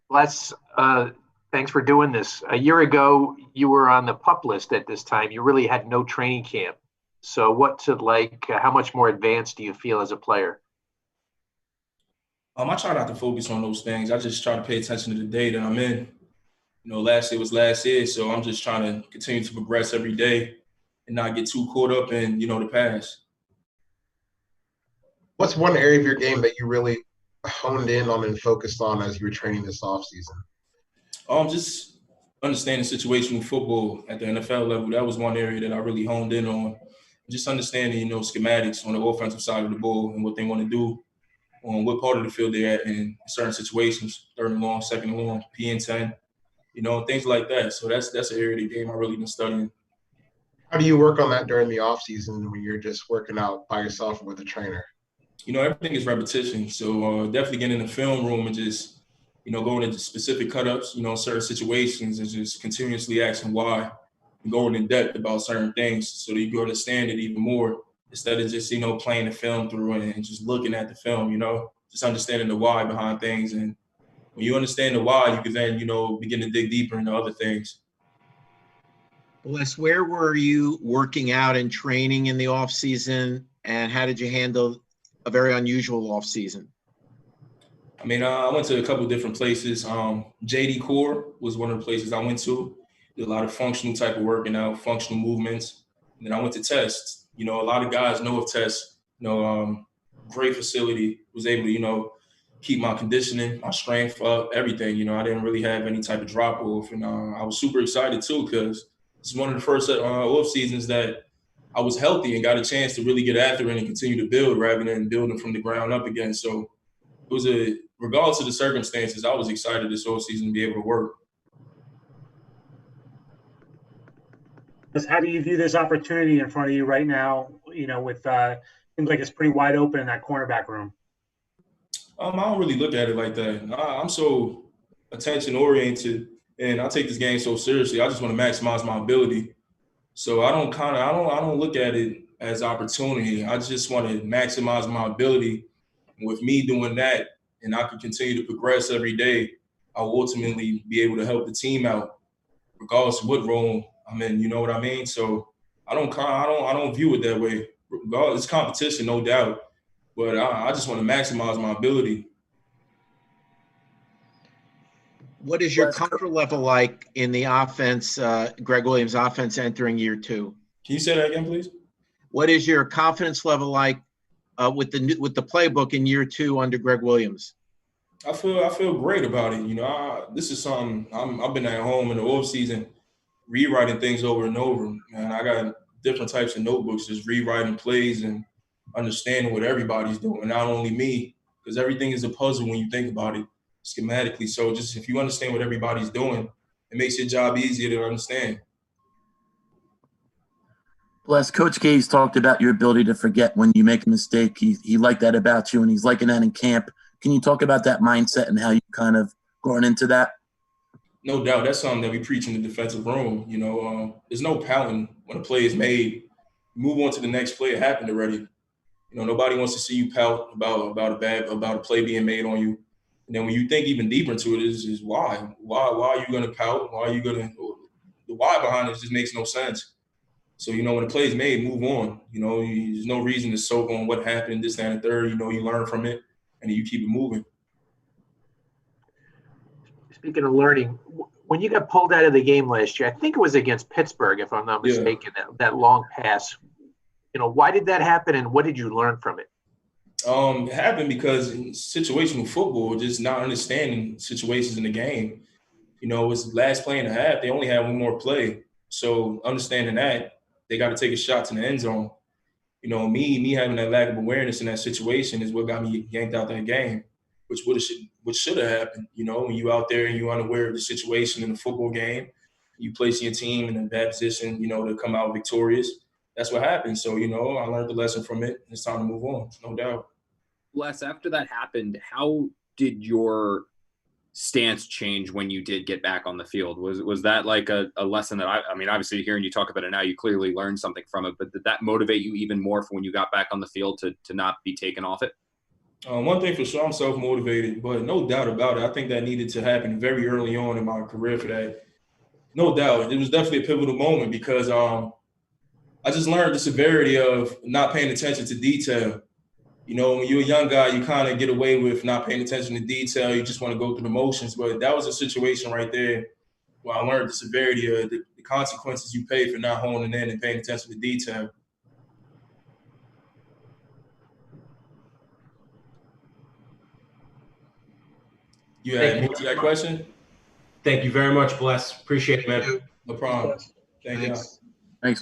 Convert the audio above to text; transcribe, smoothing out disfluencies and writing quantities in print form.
Les, thanks for doing this. A year ago, you were on the pup list at this time. You really had no training camp. So, what's it like? How much more advanced do you feel as a player? I try not to focus on those things. I just try to pay attention to the day that I'm in. Last year was last year, so I'm just trying to continue to progress every day and not get too caught up in the past. What's one area of your game that you really honed in on and focused on as you were training this offseason? Just understanding situational football at the NFL level. That was one area that I really honed in on. Just understanding, schematics on the offensive side of the ball and what they want to do on what part of the field they're at in certain situations, third and long, second and long, P and 10, things like that. So that's an area of the game I really been studying. How do you work on that during the off season when you're just working out by yourself with a trainer? Everything is repetition. So definitely getting in the film room and just, going into specific cut-ups, certain situations and just continuously asking why and going in depth about certain things so that you can understand it even more instead of just, playing the film through and just looking at the film, just understanding the why behind things. And when you understand the why, you can then, begin to dig deeper into other things. Les, where were you working out and training in the off season, and how did you handle a very unusual off season? I went to a couple of different places. JD Core was one of the places I went to. Did a lot of functional type of working out, functional movements. And then I went to Test. A lot of guys know of Test. Great facility. Was able to, keep my conditioning, my strength up, everything. I didn't really have any type of drop off. And I was super excited too because it's one of the first off seasons that I was healthy and got a chance to really get after it and continue to build rather than building from the ground up again. So it was regardless of the circumstances, I was excited this off season to be able to work. How do you view this opportunity in front of you right now? With seems like it's pretty wide open in that cornerback room. I don't really look at it like that. I'm so attention oriented, and I take this game so seriously. I just want to maximize my ability. So I don't look at it as opportunity. I just want to maximize my ability. And with me doing that, and I can continue to progress every day, I'll ultimately be able to help the team out, regardless of what role I'm in. You know what I mean? So I don't view it that way. It's competition, no doubt, but I just want to maximize my ability. What is your comfort level like in the offense, Gregg Williams offense entering year two? Can you say that again, please? What is your confidence level like with the playbook in year two under Gregg Williams? I feel great about it. This is something I've been at home in the off season, rewriting things over and over. Man, I got different types of notebooks, just rewriting plays and understanding what everybody's doing, not only me, because everything is a puzzle when you think about it schematically. So just if you understand what everybody's doing, it makes your job easier to understand. Les, Coach Gase talked about your ability to forget when you make a mistake. He liked that about you, and he's liking that in camp. Can you talk about that mindset and how you kind of going into that? No doubt. That's something that we preach in the defensive room. There's no pouting when a play is made. Move on to the next play. It happened already. Nobody wants to see you pout about a play being made on you. And then when you think even deeper into it, is why? Why are you going to pout? Why are you going to – the why behind it just makes no sense. So, when the play is made, move on. There's no reason to soak on what happened, this, that, and the third. You learn from it, and you keep it moving. Speaking of learning, when you got pulled out of the game last year, I think it was against Pittsburgh, if I'm not mistaken, that long pass. Why did that happen, and what did you learn from it? It happened because in situational football, just not understanding situations in the game. It was the last play and a half. They only had one more play. So understanding that, they got to take a shot to the end zone. Me having that lack of awareness in that situation is what got me yanked out that game, which should have happened. When you out there and you're unaware of the situation in a football game, you place your team in a bad position, to come out victorious. That's what happened. So, I learned the lesson from it. It's time to move on, no doubt. Les, after that happened, how did your stance change when you did get back on the field? Was that like a lesson that I mean, obviously hearing you talk about it now, you clearly learned something from it, but did that motivate you even more for when you got back on the field to not be taken off it? One thing for sure, I'm self-motivated, but no doubt about it. I think that needed to happen very early on in my career for that. No doubt. It was definitely a pivotal moment because I just learned the severity of not paying attention to detail. You know, when you're a young guy, you kind of get away with not paying attention to detail. You just want to go through the motions. But that was a situation right there where I learned the severity of the consequences you pay for not honing in and paying attention to detail. You had more to that question? Thank you very much, Bless. Appreciate it, man. No problem. Thank you. Thanks.